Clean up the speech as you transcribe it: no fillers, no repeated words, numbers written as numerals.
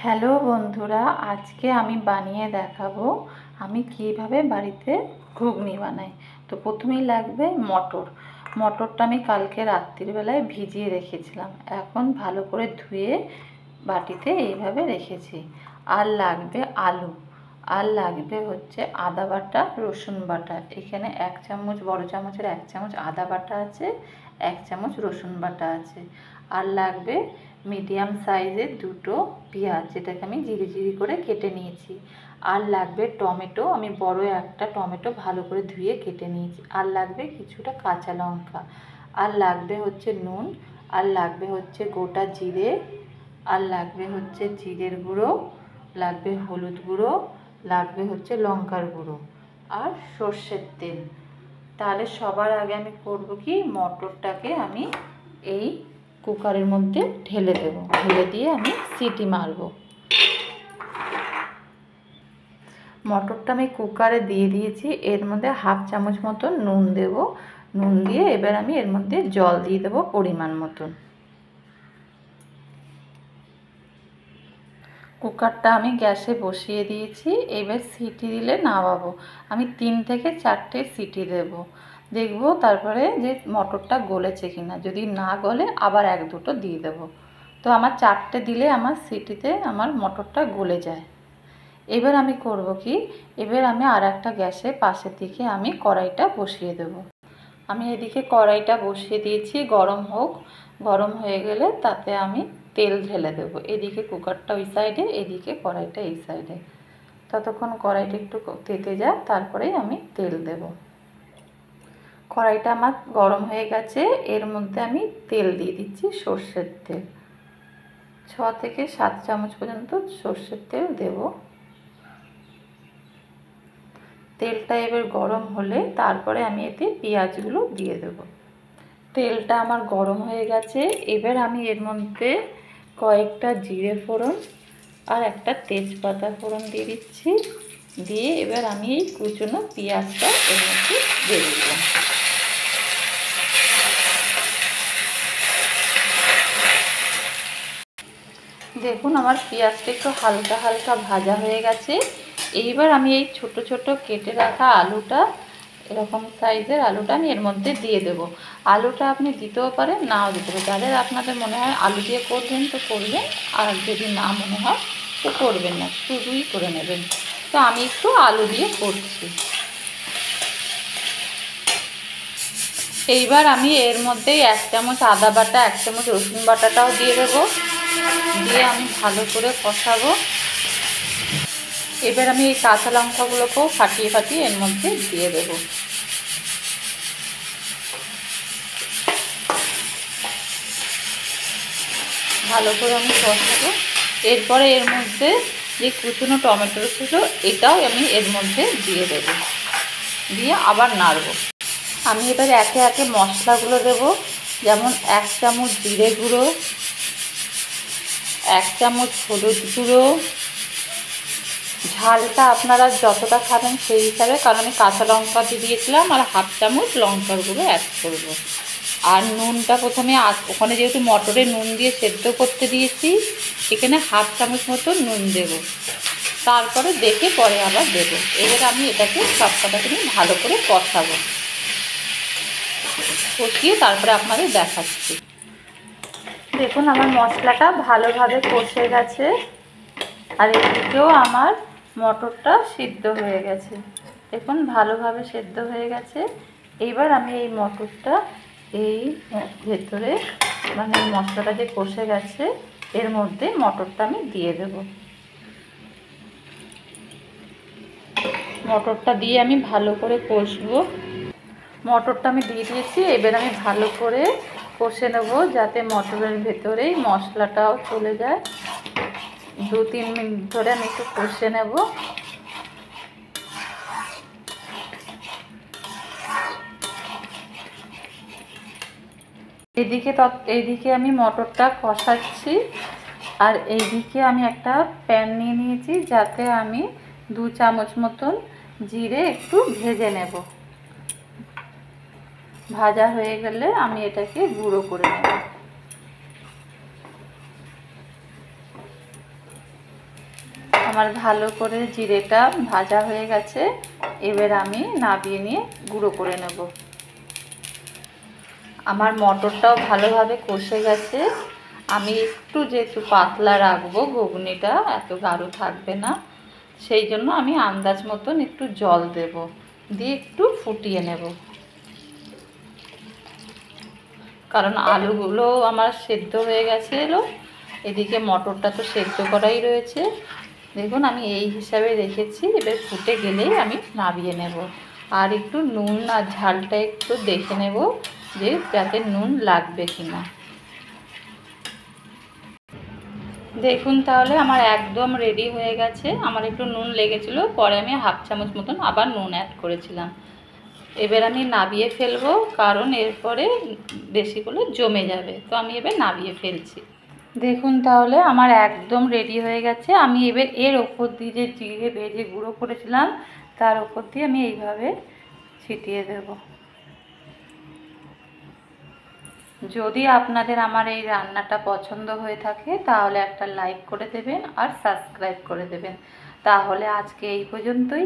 Hello বন্ধুরা, আজকে আমি বানিয়ে দেখাবো আমি কিভাবে বাড়িতে ঘুগনি বানাই। তো প্রথমেই লাগবে মটরটা আমি কালকে রাত্রিবেলায় ভিজিয়ে রেখেছিলাম, এখন ভালো করে ধুয়ে বাটিতে এইভাবে রেখেছি। আর লাগবে আলু, আর লাগবে হচ্ছে আদা বাটা, রসুন বাটা। এখানে 1 চামচ, বড় চামচের 1 চামচ আদা বাটা আছে, 1 চামচ রসুন বাটা আছে। আর লাগবে মিডিয়াম সাইজের 2টো পেঁয়াজ, যেটাকে আমি জিরি জিরি করে কেটে নিয়েছি। আর লাগবে টমেটো, আমি বড় একটা টমেটো ভালো করে ধুয়ে কেটে নিয়েছি। আর লাগবে কিছুটা কাঁচা লঙ্কা। আর লাগবে হচ্ছে নুন। আর লাগবে হচ্ছে গোটা জিরে। আর লাগবে হচ্ছে জিরের গুঁড়ো, লাগবে হলুদ গুঁড়ো, লাগবে হচ্ছে লঙ্কার গুঁড়ো আর সর্ষের তেল। তাহলে সবার আগে আমি করব কি, মটরটাকে আমি এই কুকারের মধ্যে ঢেলে দেব, ঢেলে দিয়ে আমি সিটি মারব। মটরটা আমি কুকারে দিয়ে দিয়েছি, এর মধ্যে 1/2 চামচ মতো নুন দেব। নুন দিয়ে এবার আমি এর মধ্যে জল দিয়ে দেবো পরিমাণ মতন। কুকারটা আমি গ্যাসে বসিয়ে দিয়েছি, এবার সিটি দিলে নামাবো। আমি 3 থেকে 4টে সিটি দেব, দেখবো তারপরে যে মটরটা গলেছে কিনা। যদি না গলে আবার 1-2টো দিয়ে দেব। তো আমার 4টে দিলে আমার সিটিতে আমার মটরটা গলে যায়। এবার আমি করব কি, এবার আমি আর একটা গ্যাসে পাশের দিকে আমি কড়াইটা বসিয়ে দেব। আমি এদিকে কড়াইটা বসিয়ে দিয়েছি, গরম হোক। গরম হয়ে গেলে তাতে আমি তেল ঢেলে দেবো। এদিকে কুকারটা ওই সাইডে, এদিকে কড়াইটা এই সাইডে। ততক্ষণ কড়াইটা একটু তেতে যাক, তারপরেই আমি তেল দেব। কড়াইটা আমার গরম হয়ে গেছে, এর মধ্যে আমি তেল দিয়ে দিচ্ছি, সর্ষের তেল। 6 থেকে 7 চামচ পর্যন্ত সর্ষের তেল দেব। তেলটা এবার গরম হলে তারপরে আমি এতে পেঁয়াজগুলো দিয়ে দেব। তেলটা আমার গরম হয়ে গেছে, এবার আমি এর মধ্যে কয়েকটা জিরে ফোড়ন আর একটা তেজপাতা ফোড়ন দিয়ে দিচ্ছি। দিয়ে এবার আমি এই কুচনো পেঁয়াজটা এর মধ্যে দিয়ে দিলাম। দেখুন আমার পেঁয়াজটা একটু হালকা হালকা ভাজা হয়ে গেছে। এইবার আমি এই ছোট ছোট কেটে রাখা আলুটা, এরকম সাইজের আলুটা আমি এর মধ্যে দিয়ে দেব। আলুটা আপনি দিতেও পারেন, নাও দিতে পারেন। যাদের আপনাদের মনে হয় আলু দিয়ে করবেন তো করবেন, আর যদি না মনে হয় তো করবেন না, শুধুই করে নেবেন। তো আমি একটু আলু দিয়ে করছি। এইবার আমি এর মধ্যেই 1 চামচ আদা বাটা, 1 চামচ রসুন বাটাটাও দিয়ে দেবো। দিয়ে আমি ভালো করে কষাবো। এবার আমি এই কাঁচা লঙ্কাগুলোকেও ফাটিয়ে ফাটিয়ে এর মধ্যে দিয়ে দেব। ভালো করে আমি কষাবো। এরপরে এর মধ্যে যে কুচনো টমেটো ছিল এটাও আমি এর মধ্যে দিয়ে দেব, দিয়ে আবার নাড়ব। আমি এবার একে একে মশলাগুলো দেব। যেমন 1 চামচ জিরে গুঁড়ো, 1 চামচ হলুদ গুঁড়ো। ঝালটা আপনারা যতটা খাবেন সেই হিসাবে, কারণ আমি কাঁচা লঙ্কা দিয়ে দিয়েছিলাম, আর 1/2 চামচ লঙ্কার গুঁড়ো অ্যাড করব। আর নুনটা প্রথমে ওখানে যেহেতু মটরে নুন দিয়ে সেদ্ধ করতে দিয়েছি, এখানে 1/2 চামচ মতো নুন দেব। তারপরে দেখে পরে আবার দেবো। এবার আমি এটাকে সব কটাকে নিয়ে ভালো করে কষাবো। কষিয়ে তারপরে আপনাদের দেখাচ্ছি। দেখুন আমার মশলাটা ভালোভাবে কষে গেছে, আর এদিকেও আমার মটরটা সিদ্ধ হয়ে গেছে। দেখুন ভালোভাবে সেদ্ধ হয়ে গেছে। এইবার আমি এই মটরটা এই ভেতরে, মানে মশলাটা যে কষে গেছে এর মধ্যে মটরটা আমি দিয়ে দেব। মটরটা দিয়ে আমি ভালো করে কষবো। মটরটা আমি দিয়ে দিয়েছি, এবার আমি ভালো করে কষে নেব, যাতে মটরের ভেতরেই মশলাটাও চলে যায়। 2-3 মিনিট ধরে আমি একটু কষে নেব। এইদিকে আমি মটরটা কষাচ্ছি, আর এইদিকে আমি একটা প্যান নিয়ে নিয়েছি, যাতে আমি 2 চামচ মতন জিরে একটু ভেজে নেব। ভাজা হয়ে গেলে আমি এটাকে গুঁড়ো করে নেব। আমার ভালো করে জিরেটা ভাজা হয়ে গেছে, এবার আমি নাবিয়ে নিয়ে গুঁড়ো করে নেব। আমার মটরটাও ভালোভাবে কষে গেছে। আমি একটু যেহেতু পাতলা রাখবো ঘুগনিটা, এত গাঢ় থাকবে না, সেই জন্য আমি আন্দাজ মতন একটু জল দেব, দিয়ে একটু ফুটিয়ে নেব। কারণ আলুগুলো আমার সেদ্ধ হয়ে গেছিলো, এদিকে মটরটা তো সেদ্ধ করাই রয়েছে। দেখুন আমি এই হিসাবে রেখেছি, এবার ফুটে গেলেই আমি নামিয়ে নেব। আর একটু নুন আর ঝালটা একটু দেখে নেব যে যাতে নুন লাগবে কিনা। দেখুন তাহলে আমার একদম রেডি হয়ে গেছে। আমার একটু নুন লেগেছিলো, পরে আমি হাফ চামচ মতন আবার নুন অ্যাড করেছিলাম। এবার আমি নাবিয়ে ফেলবো, কারণ এরপরে বেশি করে জমে যাবে। তো আমি এবার নাবিয়ে ফেলছি। দেখুন তাহলে আমার একদম রেডি হয়ে গেছে। আমি এবার এর ওপর দিয়ে যে জিরে ভেজে গুঁড়ো করেছিলাম তার ওপর দিয়ে আমি এইভাবে ছিটিয়ে দেব। যদি আপনাদের আমার এই রান্নাটা পছন্দ হয়ে থাকে তাহলে একটা লাইক করে দেবেন আর সাবস্ক্রাইব করে দেবেন। তাহলে আজকে এই পর্যন্তই।